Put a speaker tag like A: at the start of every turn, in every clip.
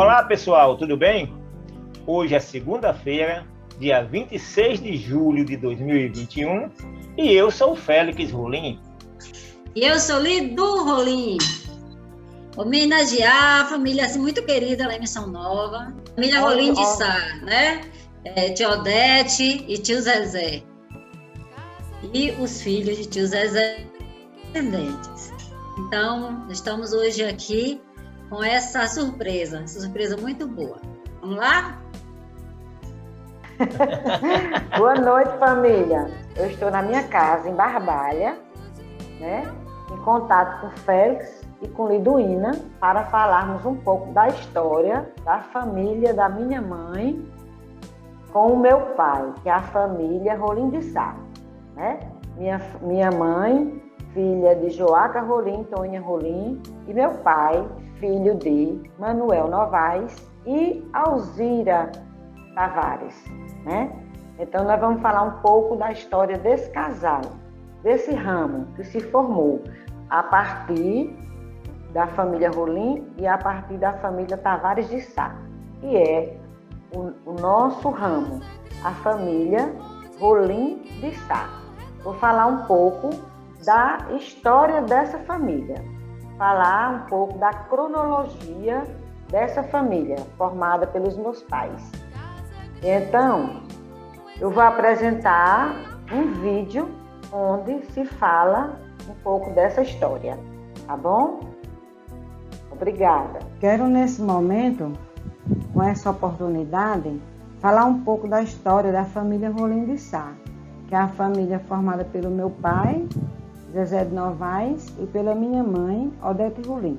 A: Olá pessoal, tudo bem? Hoje é segunda-feira, dia 26 de julho de 2021 e eu sou o Félix Rolim.
B: E eu sou Lidu Rolim. Homenagear a família assim, muito querida lá em Missão Nova, família Rolim de Sá, né? Tia Odete e tio Zezé. E os filhos de tio Zezé descendentes. Então, estamos hoje aqui com essa surpresa muito boa. Vamos lá?
C: Boa noite, família. Eu estou na minha casa, em Barbalha, né? Em contato com Félix e com Liduína, para falarmos um pouco da história da família da minha mãe com o meu pai, que é a família Rolim de Sá, né? Minha mãe, filha de Joaca Rolim, Toninha Rolim, e meu pai, filho de Manuel Novaes e Alzira Tavares, né? Então, nós vamos falar um pouco da história desse casal, desse ramo que se formou a partir da família Rolim e a partir da família Tavares de Sá, que é o nosso ramo, a família Rolim de Sá. Vou falar um pouco da história dessa família, falar um pouco da cronologia dessa família, formada pelos meus pais. Então, eu vou apresentar um vídeo onde se fala um pouco dessa história, tá bom? Obrigada.
D: Quero, nesse momento, com essa oportunidade, falar um pouco da história da família Rolim de Sá, que é a família formada pelo meu pai, Zezé de Novaes, e pela minha mãe, Odete Rolim.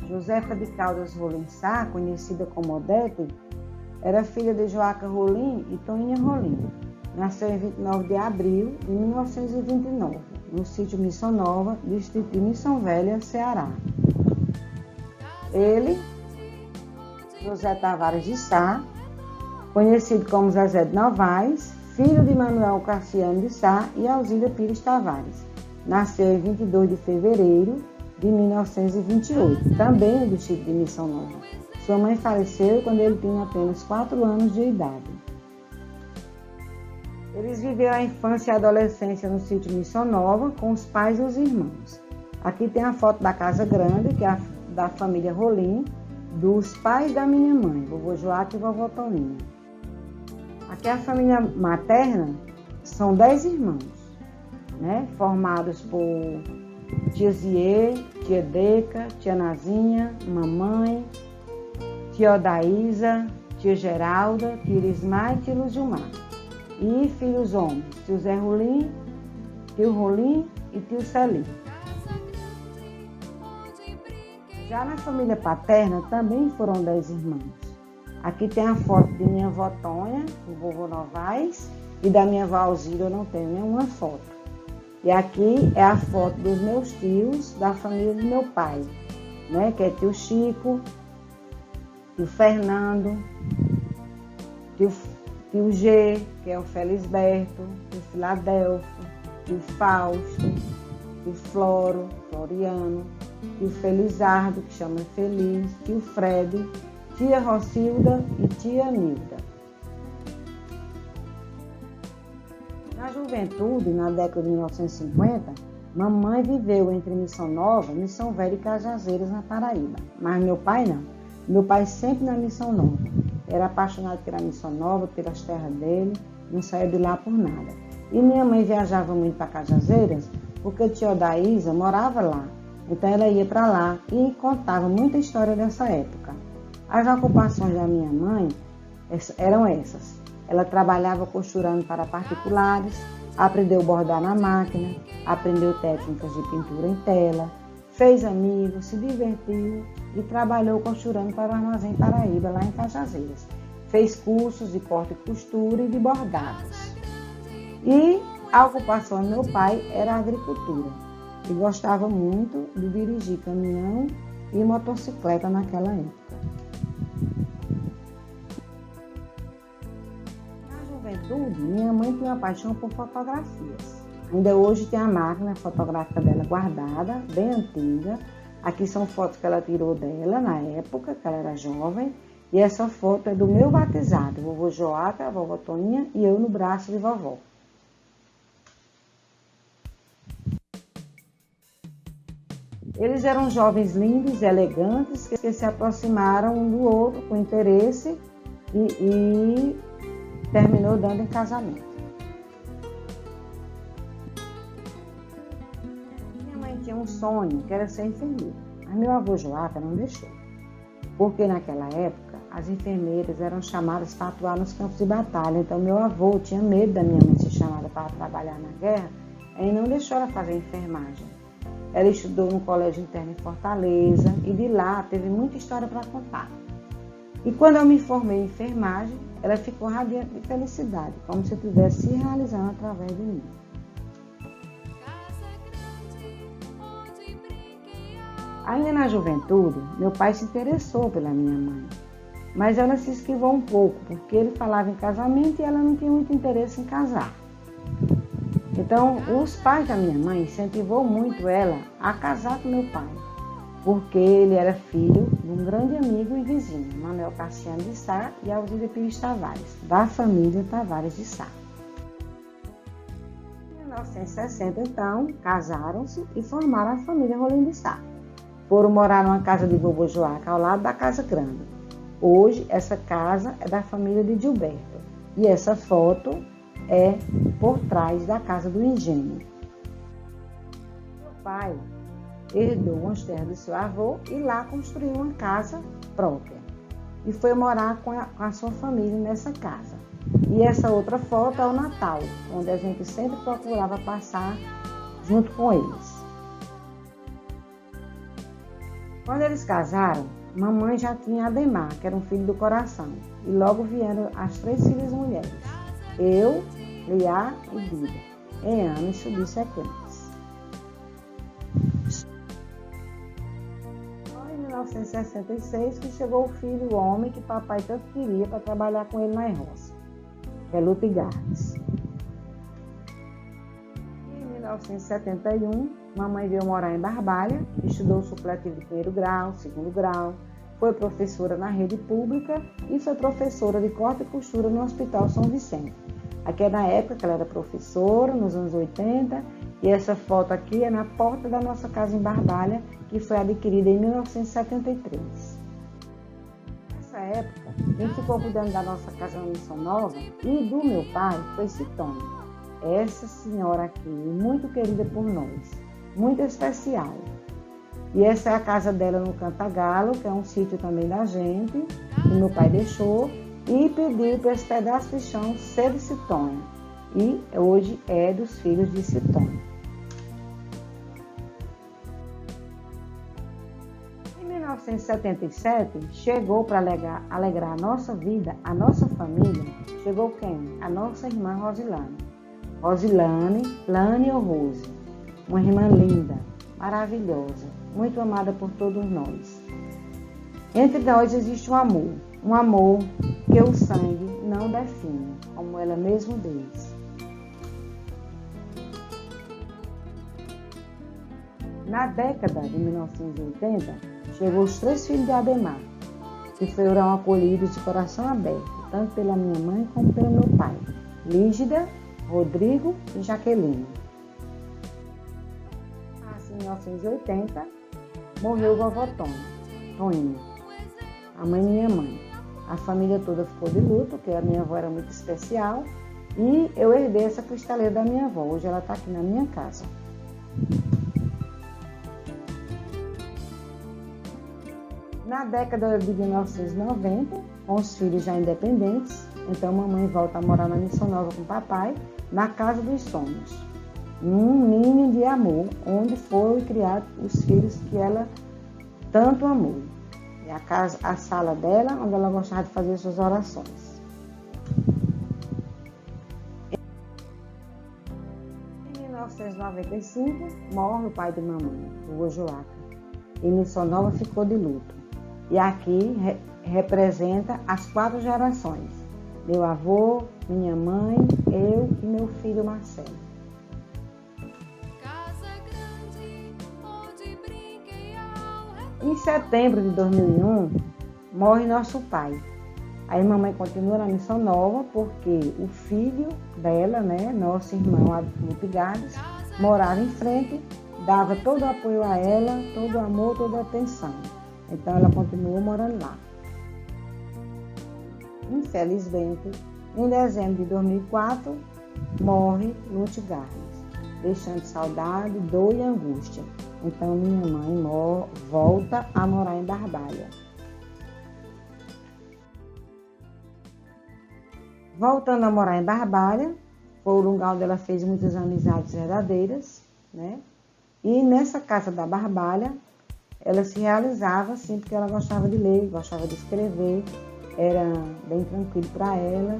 D: Josefa de Caldas Rolim Sá, conhecida como Odete, era filha de Joaca Rolim e Toninha Rolim. Nasceu em 29 de abril de 1929, no sítio Missão Nova, distrito de Missão Velha, Ceará. Ele, José Tavares de Sá, conhecido como Zezé de Novaes, filho de Manuel Cassiano de Sá e Alzira Pires Tavares. Nasceu em 22 de fevereiro de 1928, também no distrito de Missão Nova. Sua mãe faleceu quando ele tinha apenas 4 anos de idade. Eles viveram a infância e a adolescência no sítio Missão Nova com os pais e os irmãos. Aqui tem a foto da casa grande, que é da família Rolim, dos pais da minha mãe, vovô Joaquim e vovó Toninha. Aqui a família materna são 10 irmãos, né? Formados por tia Ziê, tia Deca, tia Nazinha, mamãe, tia Odaísa, tia Geralda, tia Irismar e tia Luzilmar. E filhos homens, tio Zé Rolim, tio Rolim e tio Celim. Já na família paterna também foram 10 irmãos. Aqui tem a foto de minha avó Tonha, do vovô Novaes, e da minha avó Alzira eu não tenho nenhuma foto. E aqui é a foto dos meus tios, da família do meu pai, né? Que é tio Chico, tio Fernando, tio G, que é o Felisberto, tio Filadelfo, tio Fausto, tio Floriano, tio Felizardo, que chama Feliz, tio Fred, tia Rocilda e tia Nilda. Na juventude, na década de 1950, mamãe viveu entre Missão Nova, Missão Velha e Cajazeiras, na Paraíba. Mas meu pai não. Meu pai sempre na Missão Nova. Era apaixonado pela Missão Nova, pelas terras dele, não saía de lá por nada. E minha mãe viajava muito para Cajazeiras, porque a tia Odaísa morava lá. Então ela ia para lá e contava muita história dessa época. As ocupações da minha mãe eram essas. Ela trabalhava costurando para particulares, aprendeu a bordar na máquina, aprendeu técnicas de pintura em tela, fez amigos, se divertiu e trabalhou costurando para o Armazém Paraíba, lá em Cajazeiras. Fez cursos de corte e costura e de bordados. E a ocupação do meu pai era a agricultura. E gostava muito de dirigir caminhão e motocicleta naquela época. Na juventude, minha mãe tinha uma paixão por fotografias. Ainda hoje tem a máquina fotográfica dela guardada, bem antiga, Aqui são fotos que ela tirou dela na época, que ela era jovem. E essa foto é do meu batizado, vovô Joaca, a vovó Toninha e eu no braço de vovó. Eles eram jovens lindos e elegantes que se aproximaram um do outro com interesse e terminou dando em casamento. Minha mãe tinha um sonho que era ser enfermeira, mas meu avô Joaca não deixou, porque naquela época as enfermeiras eram chamadas para atuar nos campos de batalha, então meu avô tinha medo da minha mãe ser chamada para trabalhar na guerra e não deixou ela fazer enfermagem. Ela estudou no colégio interno em Fortaleza e de lá teve muita história para contar. E quando eu me formei em enfermagem, ela ficou radiante de felicidade, como se eu estivesse se realizando através de mim. Ainda na juventude, meu pai se interessou pela minha mãe, mas ela se esquivou um pouco, porque ele falava em casamento e ela não tinha muito interesse em casar. Então, os pais da minha mãe incentivou muito ela a casar com meu pai, porque ele era filho de um grande amigo e vizinho, Manuel Cassiano de Sá e Alzira Pires Tavares, da família Tavares de Sá. Em 1960, então, casaram-se e formaram a família Rolim de Sá. Foram morar numa casa de vovô Joaca, ao lado da Casa Grande. Hoje, essa casa é da família de Gilberto, e essa foto é por trás da casa do engenho. Meu pai herdou umas terras do seu avô e lá construiu uma casa própria. E foi morar com a sua família nessa casa. E essa outra foto é o Natal, onde a gente sempre procurava passar junto com eles. Quando eles casaram, mamãe já tinha Ademar, que era um filho do coração. E logo vieram as 3 filhas mulheres. Eu, Liá e Dida, em anos subsequentes. Foi em 1966 que chegou o filho, o homem que papai tanto queria para trabalhar com ele na roça, que é Luto e Gardes. Em 1971, mamãe veio morar em Barbalha, estudou supletivo de 1º grau, 2º grau, foi professora na rede pública e foi professora de corte e costura no Hospital São Vicente. Aqui é na época que ela era professora, nos anos 80, e essa foto aqui é na porta da nossa casa em Barbalha, que foi adquirida em 1973. Nessa época, quem ficou cuidando da nossa casa na Missão Nova e do meu pai foi Citônia. Essa senhora aqui, muito querida por nós, muito especial. E essa é a casa dela no Cantagalo, que é um sítio também da gente, que meu pai deixou, e pediu para esse pedaço de chão ser de Citônia. E hoje é dos filhos de Citônia. Em 1977, chegou para alegrar a nossa vida, a nossa família, chegou quem? A nossa irmã Rosilane. Rosilane, Lane ou Rose. Uma irmã linda, maravilhosa, muito amada por todos nós. Entre nós existe um amor que o sangue não define, como ela mesmo diz. Na década de 1980, chegou os 3 filhos de Ademar, que foram acolhidos de coração aberto, tanto pela minha mãe como pelo meu pai, Lígida, Rodrigo e Jaqueline. Assim, em 1980, morreu vovó Toninha, a mãe de minha mãe. A família toda ficou de luto, porque a minha avó era muito especial, e eu herdei essa cristaleira da minha avó. Hoje ela está aqui na minha casa. Na década de 1990, com os filhos já independentes, então mamãe volta a morar na Missão Nova com o papai, na Casa dos Sonhos, num ninho de amor, onde foram criados os filhos que ela tanto amou. É a sala dela, onde ela gostava de fazer suas orações. Em 1995, morre o pai de mamãe, o vô Joaca, e Missão Nova ficou de luto. E aqui representa as 4 gerações: meu avô, minha mãe, eu e meu filho Marcelo. setembro de 2001, morre nosso pai. Aí mamãe continua na Missão Nova, porque o filho dela, né, nosso irmão Adolfo Gades, morava em frente, dava todo o apoio a ela, todo o amor, toda a atenção. Então ela continuou morando lá. Infelizmente, em dezembro de 2004, morre Lute Gades, deixando saudade, dor e angústia. Então minha mãe volta a morar em Barbalha. Voltando a morar em Barbalha, foi o lugar onde ela fez muitas amizades verdadeiras, né? E nessa casa da Barbalha, ela se realizava, sim, porque ela gostava de ler, gostava de escrever, era bem tranquilo para ela.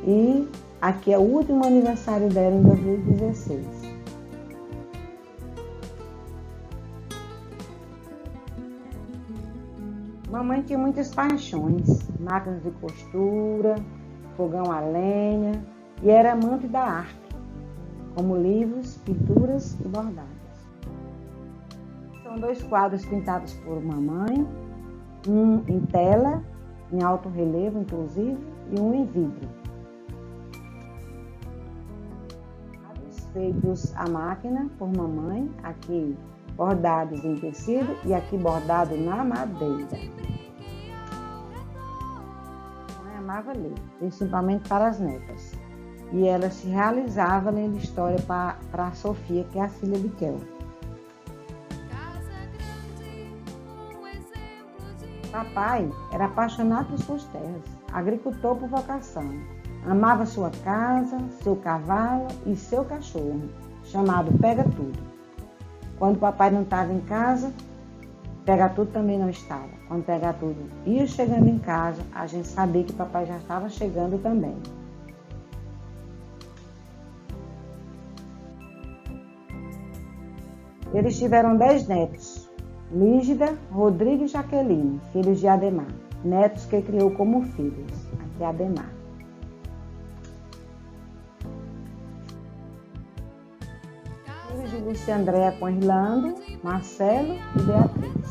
D: E aqui é o último aniversário dela, em 2016. Mamãe tinha muitas paixões, máquinas de costura, fogão a lenha, e era amante da arte, como livros, pinturas e bordados. São 2 quadros pintados por mamãe, um em tela, em alto relevo inclusive, e um em vidro. Feitos à máquina por mamãe, aqui bordados em tecido e aqui bordado na madeira. Mamãe amava ler, principalmente para as netas. E ela se realizava lendo história para a Sofia, que é a filha de Kel. Papai era apaixonado por suas terras, agricultor por vocação. Amava sua casa, seu cavalo e seu cachorro, chamado Pega Tudo. Quando papai não estava em casa, Pega Tudo também não estava. Quando Pega Tudo ia chegando em casa, a gente sabia que papai já estava chegando também. Eles tiveram 10 netos, Lígida, Rodrigo e Jaqueline, filhos de Ademar, netos que criou como filhos, aqui é Ademar. Filhos de Lúcia Andréa com Irlando, Marcelo e Beatriz.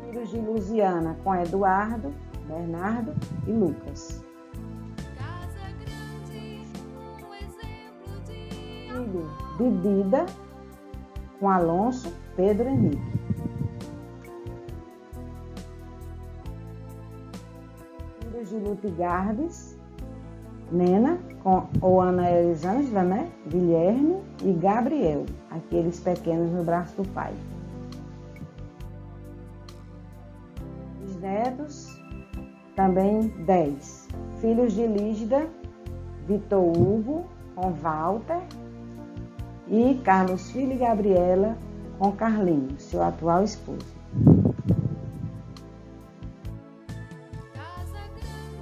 D: Filhos de Luziana com Eduardo, Bernardo e Lucas. Filho de Dida com Alonso, Pedro e Henrique. Filhos de Lute Gades, Nena com Ana Elisângela, né? Guilherme e Gabriel, aqueles pequenos no braço do pai. Os netos, também 10. Filhos de Lígida, Vitor Hugo com Walter e Carlos Filho e Gabriela com Carlinhos, seu atual esposo.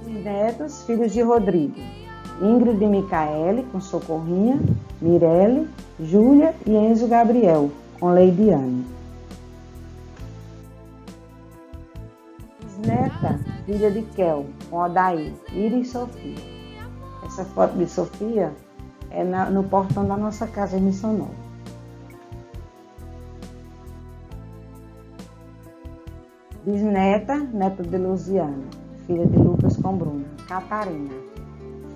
D: Os netos, filhos de Rodrigo, Ingrid e Micaele com Socorrinha, Mirelle, Júlia e Enzo Gabriel com Leidiane. Bisneta, filha de Kel, com Odair, Ira e Sofia. Essa foto de Sofia é no portão da nossa casa em Missão Nova. Bisneta, neta de Luziana, filha de Lucas com Bruna, Catarina.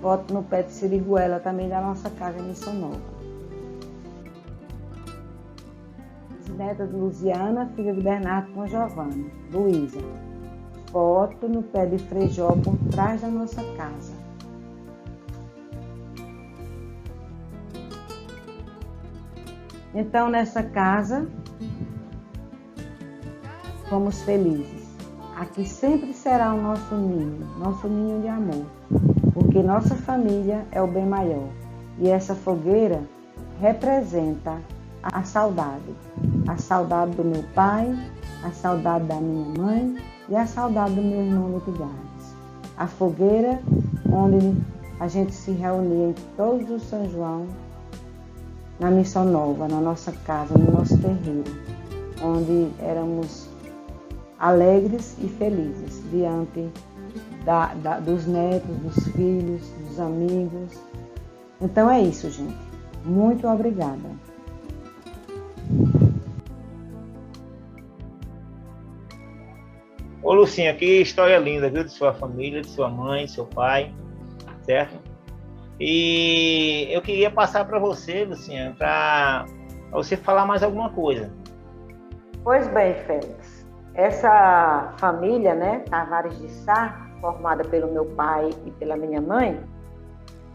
D: Foto no pé de Siriguela, também da nossa casa em Missão Nova. Bisneta de Luziana, filha de Bernardo com Giovana, Luísa. Foto no pé de Frejó, por trás da nossa casa. Então, nessa casa, fomos felizes. Aqui sempre será o nosso ninho de amor, porque nossa família é o bem maior. E essa fogueira representa a saudade do meu pai, a saudade da minha mãe e a saudade do meu irmão Lute Gades. A fogueira onde a gente se reunia em todos os São João, na Missão Nova, na nossa casa, no nosso terreiro, onde éramos alegres e felizes diante dos netos, dos filhos, dos amigos. Então é isso, gente. Muito obrigada.
A: Ô, Lucinha, que história linda, viu? De sua família, de sua mãe, de seu pai, certo? E eu queria passar para você, Lucinha, para você falar mais alguma coisa.
C: Pois bem, Félix, essa família, né, Tavares de Sá, formada pelo meu pai e pela minha mãe,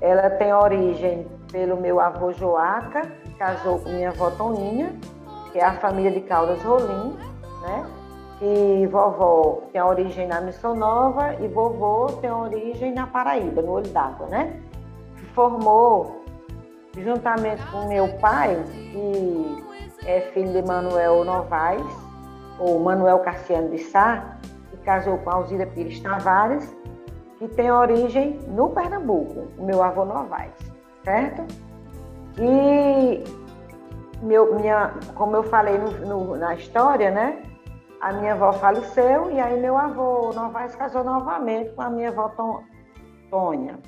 C: ela tem origem pelo meu avô Joaca, que casou com minha avó Toninha, que é a família de Caldas Rolim, né? Que vovó tem origem na Missão Nova e vovô tem origem na Paraíba, no Olho d'Água, né? Se formou juntamente com meu pai, que é filho de Manuel Novaes, ou Manuel Cassiano de Sá, que casou com Alzira Pires Tavares, que tem origem no Pernambuco, o meu avô Novaes, certo? E como eu falei na história, né? A minha avó faleceu e aí meu avô Novaes casou novamente com a minha avó Tônia.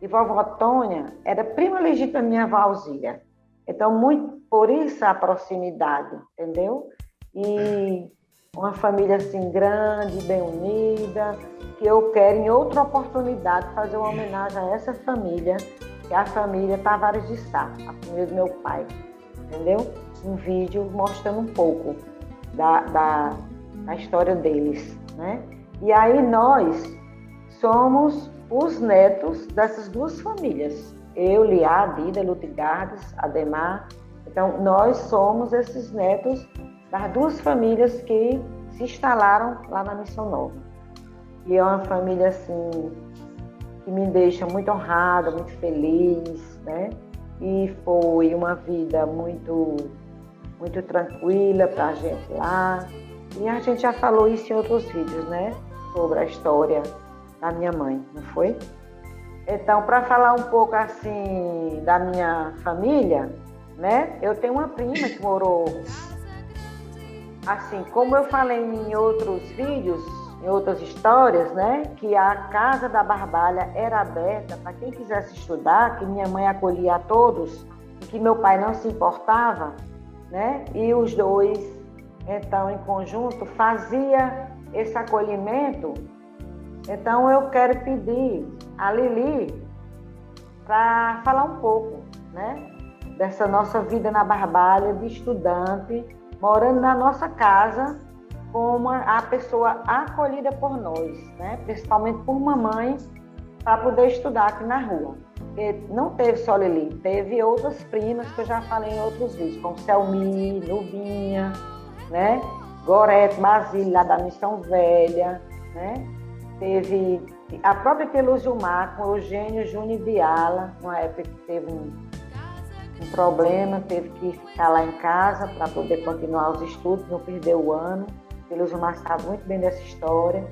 C: E vovó Tônia era prima legítima da minha avó Alzira. Então, muito por isso a proximidade, entendeu? E uma família assim grande, bem unida, que eu quero em outra oportunidade fazer uma homenagem a essa família, que é a família Tavares de Sá, a família do meu pai, entendeu? Um vídeo mostrando um pouco da história deles, né? E aí nós somos os netos dessas duas famílias. Eu, Liá, Dida, Lutigardes, Ademar. Então, nós somos esses netos das duas famílias que se instalaram lá na Missão Nova. E é uma família, assim, que me deixa muito honrada, muito feliz, né? E foi uma vida muito tranquila para a gente lá. E a gente já falou isso em outros vídeos, né? Sobre a história da minha mãe, não foi? Então, para falar um pouco assim da minha família, né? Eu tenho uma prima que morou, assim, como eu falei em outros vídeos, em outras histórias, né? Que a casa da Barbalha era aberta para quem quisesse estudar, que minha mãe acolhia a todos, e que meu pai não se importava, né? E os dois, então, em conjunto, fazia esse acolhimento. Então, eu quero pedir a Lili para falar um pouco, né, dessa nossa vida na Barbalha, de estudante, morando na nossa casa, como a pessoa acolhida por nós, né, principalmente por mamãe, para poder estudar aqui na rua. Porque não teve só Lili, teve outras primas que eu já falei em outros vídeos, como Selmi, Nubinha, né, Gorete, Basílio, lá da Missão Velha, né? Teve a própria Telu Gilmar com Eugênio Júnior Biala, numa época que teve um problema, teve que ficar lá em casa para poder continuar os estudos, não perder o ano. Telu Gilmar sabe muito bem dessa história.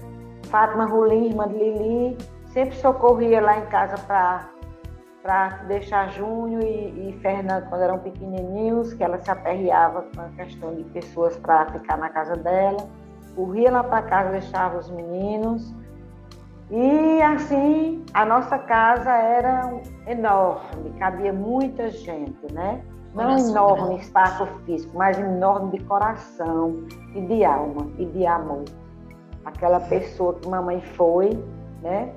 C: Fátima Rolim, irmã de Lili, sempre socorria lá em casa para deixar Júnior e Fernando, quando eram pequenininhos, que ela se aperreava com a questão de pessoas para ficar na casa dela. Corria lá para casa, deixava os meninos. E assim, a nossa casa era enorme, cabia muita gente, né? Não enorme espaço físico, mas enorme de coração e de alma e de amor. Aquela pessoa que mamãe foi, né?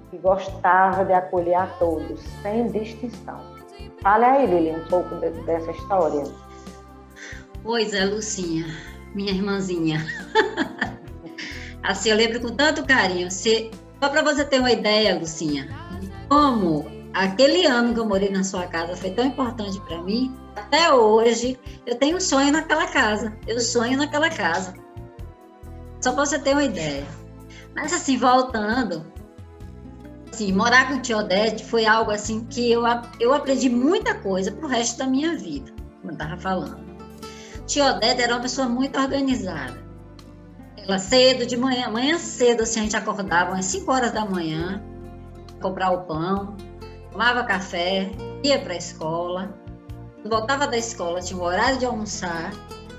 C: Que gostava de acolher a todos, sem distinção. Fale aí, Lili, um pouco dessa história.
B: Pois é, Lucinha, minha irmãzinha. Assim, eu lembro com tanto carinho. Só para você ter uma ideia, Lucinha, como aquele ano que eu morei na sua casa foi tão importante para mim, até hoje eu tenho um sonho naquela casa. Eu sonho naquela casa. Só para você ter uma ideia. Mas assim, voltando, assim, morar com tia Odete foi algo assim que eu aprendi muita coisa pro resto da minha vida, como eu estava falando. Tia Odete era uma pessoa muito organizada. Ela cedo, de manhã cedo, assim, a gente acordava às 5 horas da manhã, comprar o pão, tomava café, ia para a escola, voltava da escola, tinha o horário de almoçar,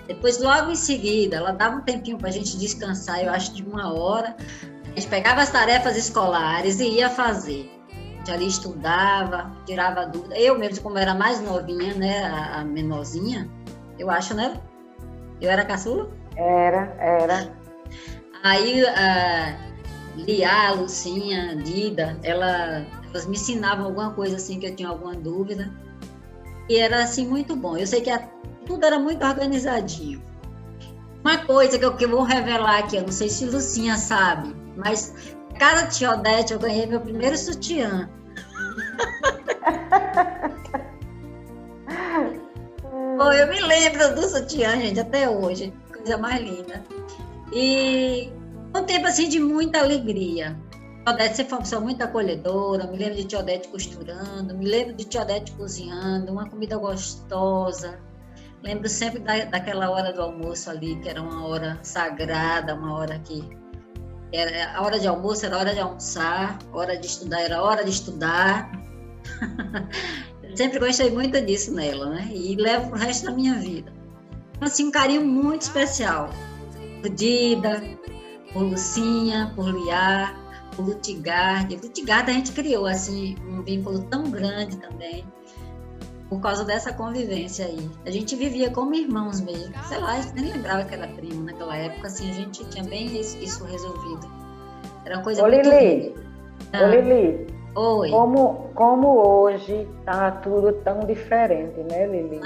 B: depois logo em seguida, ela dava um tempinho para a gente descansar, eu acho de 1 hora, a gente pegava as tarefas escolares e ia fazer. A gente ali estudava, tirava dúvida. Eu mesmo, como era mais novinha, né, a menorzinha, eu acho, né? Eu era caçula?
C: Era.
B: Aí a Lia, a Lucinha, a Dida, elas me ensinavam alguma coisa assim que eu tinha alguma dúvida. E era assim muito bom. Eu sei que tudo era muito organizadinho. Uma coisa que eu vou revelar aqui, eu não sei se Lucinha sabe, mas cada tia Odete eu ganhei meu primeiro sutiã. Pô, eu me lembro do sutiã, gente, até hoje. Coisa mais linda. E um tempo assim de muita alegria. Tia Odete sempre foi uma pessoa muito acolhedora. Me lembro de tia Odete costurando, me lembro de tia Odete cozinhando, uma comida gostosa. Lembro sempre daquela hora do almoço ali, que era uma hora sagrada, uma hora que era a hora de almoço, era a hora de almoçar, a hora de estudar era a hora de estudar. Sempre gostei muito disso nela, né? E levo pro resto da minha vida. Assim, um carinho muito especial. Por Dida, por Lucinha, por Lia, por Lutigarda. Lutigarda a gente criou, assim, um vínculo tão grande também, por causa dessa convivência aí. A gente vivia como irmãos mesmo. Sei lá, a gente nem lembrava que era primo naquela época, assim, a gente tinha bem isso resolvido. Era uma coisa muito
C: Lili,
B: linda.
C: Ô Lili,
B: Oi.
C: como hoje tá tudo tão diferente, né, Lili?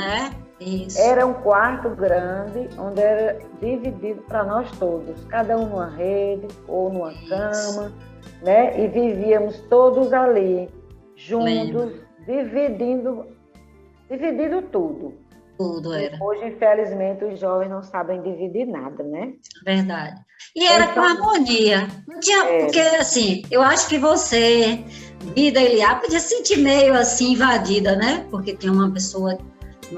B: Isso.
C: Era um quarto grande, onde era dividido para nós todos, cada um numa rede ou numa cama, né? E vivíamos todos ali, juntos, dividindo tudo.
B: Tudo era.
C: Hoje, infelizmente, os jovens não sabem dividir nada, né?
B: Verdade. E era com harmonia. Não tinha, porque, assim, eu acho que você, Dida e Lia, podia se sentir meio assim, invadida, né? Porque tinha uma pessoa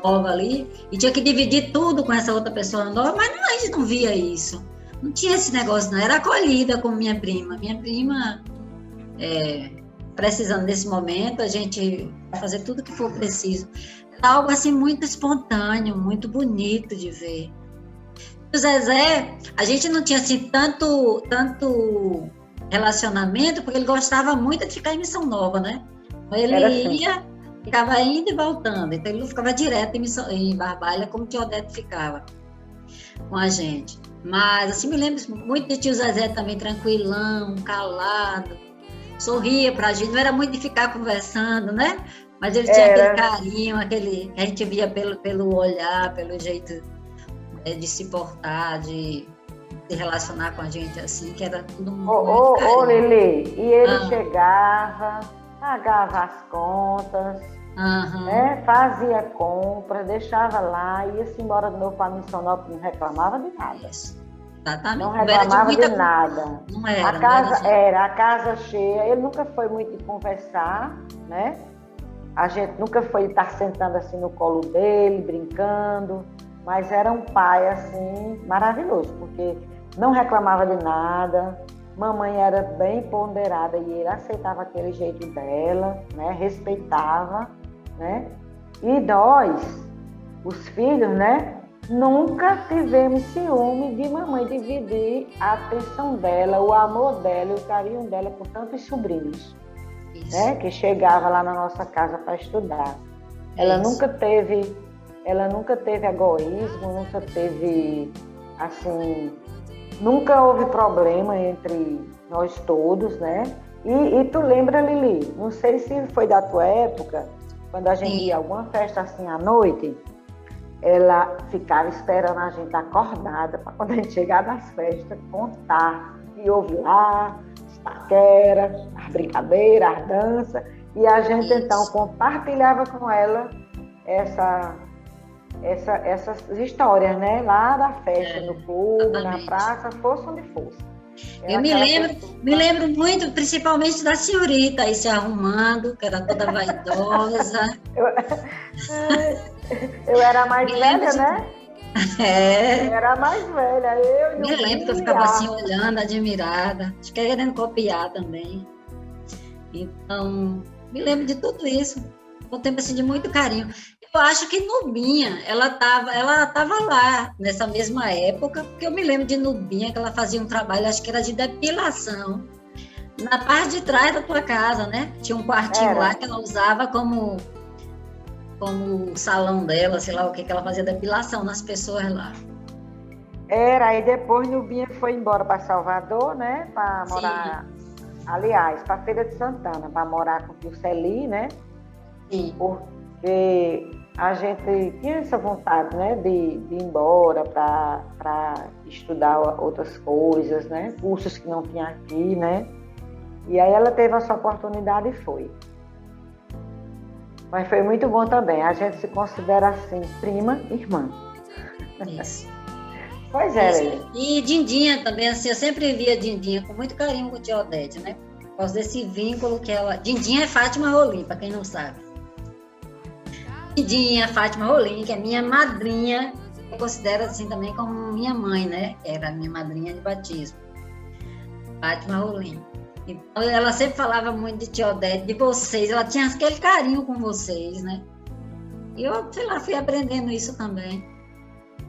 B: nova ali e tinha que dividir tudo com essa outra pessoa nova, mas não, a gente não via isso. Não tinha esse negócio, não. Era acolhida como minha prima. Minha prima, precisando desse momento, a gente vai fazer tudo que for preciso. Era algo assim muito espontâneo, muito bonito de ver. O Zezé, a gente não tinha assim tanto relacionamento, porque ele gostava muito de ficar em Missão Nova, né? Ele ia, ficava indo e voltando, então ele não ficava direto em Barbalha como tia Odete ficava com a gente. Mas assim, me lembro muito de tio Zezé também, tranquilão, calado, sorria pra gente, não era muito de ficar conversando, né? Mas ele tinha aquele carinho, aquele que a gente via pelo olhar, pelo jeito de se portar, de se relacionar com a gente assim, que era tudo muito
C: Ô, Lili, e ele chegava, pagava as contas, né? Fazia compras, deixava lá, ia-se embora do novo para a Missão Nova, não reclamava de nada.
B: Exatamente.
C: Não reclamava de nada.
B: Não era.
C: A casa cheia, ele nunca foi muito de conversar, né? A gente nunca foi estar sentando assim no colo dele, brincando, mas era um pai assim maravilhoso, porque não reclamava de nada, mamãe era bem ponderada e ele aceitava aquele jeito dela, né? Respeitava, né? E nós, os filhos, né? Nunca tivemos ciúme de mamãe dividir a atenção dela, o amor dela, o carinho dela por tantos sobrinhos. Né, que chegava lá na nossa casa para estudar. Ela nunca teve egoísmo, nunca teve, assim, nunca houve problema entre nós todos, né? E tu lembra, Lili, não sei se foi da tua época, quando a gente ia a alguma festa assim à noite, ela ficava esperando a gente acordada para quando a gente chegar das festas, contar e ouvir lá paquera, as brincadeiras, as danças, e a gente então compartilhava com ela essas histórias, né? Lá da festa, no clube, na praça, fosse onde fosse.
B: Eu me lembro muito, principalmente da senhorita aí se arrumando, que era toda vaidosa.
C: Eu era mais velha, né?
B: Eu
C: era mais velha, eu
B: me lembro que eu ficava assim olhando, admirada, acho que querendo copiar também. Então, me lembro de tudo isso, um tempo assim de muito carinho. Eu acho que Nubinha, ela tava lá nessa mesma época, porque eu me lembro de Nubinha, que ela fazia um trabalho, acho que era de depilação, na parte de trás da tua casa, né? Tinha um quartinho lá que ela usava como o salão dela, sei lá o que ela fazia, depilação nas pessoas lá.
C: Aí depois Nubinha foi embora para Salvador, né? Para
B: Sim.
C: morar, aliás, para Feira de Santana, para morar com o tio Celi, né?
B: Sim.
C: Porque a gente tinha essa vontade, né? De ir embora para estudar outras coisas, né? Cursos que não tinha aqui, né? E aí ela teve essa oportunidade e foi. Mas foi muito bom também. A gente se considera assim, prima, irmã.
B: Isso.
C: Pois é,
B: Isso.
C: Lili.
B: E Dindinha também, assim, eu sempre via Dindinha com muito carinho com a tia Odete, né? Por causa desse vínculo que ela... Dindinha é Fátima Rolim, para quem não sabe. Dindinha, Fátima Rolim, que é minha madrinha, eu considero assim também como minha mãe, né? Era a minha madrinha de batismo. Fátima Rolim. Então, ela sempre falava muito de tia Odete, de vocês, ela tinha aquele carinho com vocês, né? E eu, sei lá, fui aprendendo isso também.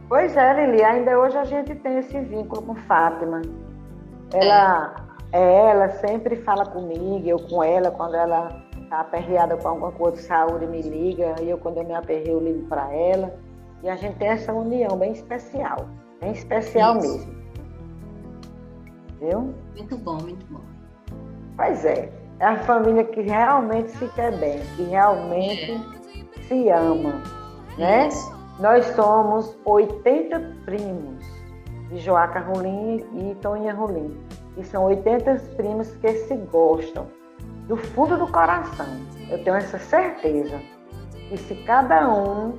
C: Pois é, Lili, ainda hoje a gente tem esse vínculo com Fátima. Ela sempre fala comigo, eu com ela, quando ela está aperreada com alguma coisa de saúde, me liga, e eu, quando eu me aperrei, eu ligo para ela. E a gente tem essa união bem especial
B: Isso.
C: mesmo. Viu?
B: Muito bom, muito bom.
C: Pois é a família que realmente se quer bem, que realmente se ama, né?
B: Isso.
C: Nós somos 80 primos de Joaca Rolim e Toninha Rolim. E são 80 primos que se gostam do fundo do coração. Eu tenho essa certeza. E se cada um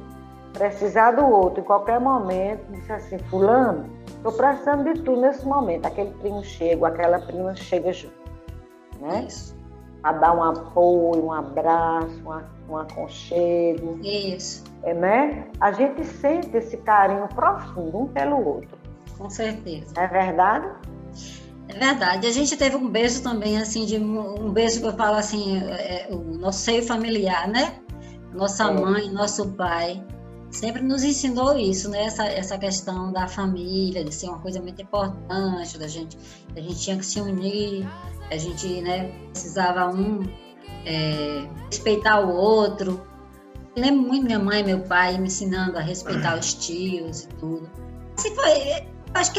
C: precisar do outro em qualquer momento, diz assim, fulano, estou precisando de tu nesse momento. Aquele primo chega, aquela prima chega junto. Né?
B: Isso.
C: A dar um apoio, um abraço, um aconchego.
B: Isso.
C: Né? A gente sente esse carinho profundo um pelo outro.
B: Com certeza.
C: É verdade?
B: É verdade. A gente teve um beijo também, assim, um beijo que eu falo assim, o nosso seio familiar, né? Nossa mãe, nosso pai, sempre nos ensinou isso, né? Essa questão da família, de ser uma coisa muito importante, a gente tinha que se unir, a gente, né, precisava respeitar o outro. Eu lembro muito minha mãe e meu pai me ensinando a respeitar os tios e tudo. Assim foi, acho que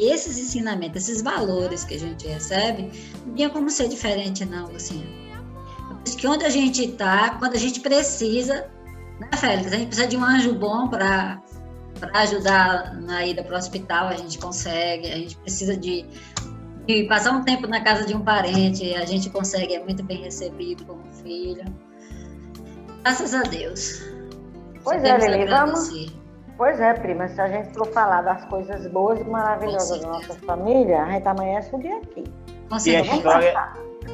B: esses ensinamentos, esses valores que a gente recebe, não tinha como ser diferente, não, assim. Por isso que onde a gente está, quando a gente precisa, né, Félix? A gente precisa de um anjo bom para ajudar na ida para o hospital, a gente consegue. A gente precisa de passar um tempo na casa de um parente, a gente consegue, é muito bem recebido como filho. Graças a Deus.
C: Pois é, Lili, vamos. Pois é, prima, se a gente for falar das coisas boas e maravilhosas da nossa família, a gente amanhece o dia aqui.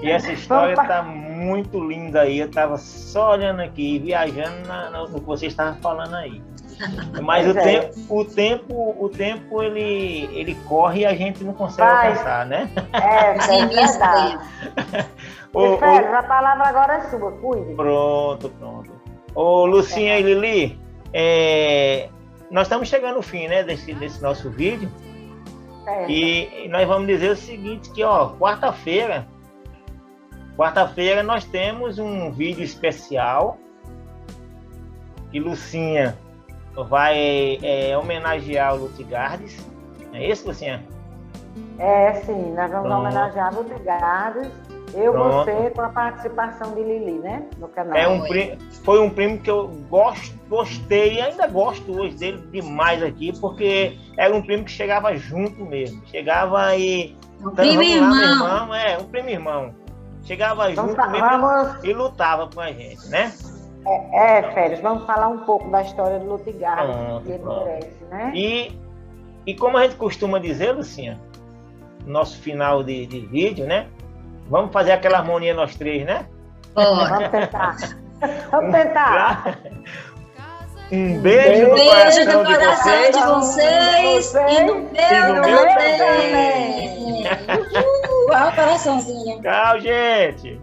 A: E essa história está muito linda aí. Eu estava só olhando aqui, viajando no que você estava falando aí. Mas o tempo ele corre e a gente não consegue alcançar, né?
C: É verdade. Félix, a palavra agora é sua, cuide.
A: Pronto. Ô, Lucinha e Lili, nós estamos chegando ao fim, né, desse nosso vídeo. E nós vamos dizer o seguinte, que quarta-feira nós temos um vídeo especial que Lucinha vai homenagear o Lutigardes. É isso, Lucinha?
C: Sim, nós vamos homenagear o Lutigardes. Você, com a participação de Lili, né? No canal.
A: Foi um primo que eu gostei e ainda gosto hoje dele demais aqui, porque era um primo que chegava junto mesmo. Chegava e...
B: Um primo irmão.
A: Um primo irmão. Chegava junto mesmo e lutava com a gente, né?
C: Félix, vamos falar um pouco da história do Lutigardes, que ele merece, né?
A: E como a gente costuma dizer, Lucinha, no nosso final de vídeo, né? Vamos fazer aquela harmonia nós três, né?
C: Vamos tentar. Vamos tentar.
A: Um beijo no coração de
B: vocês e no meu também. Olha o coraçãozinho.
A: Tchau, gente.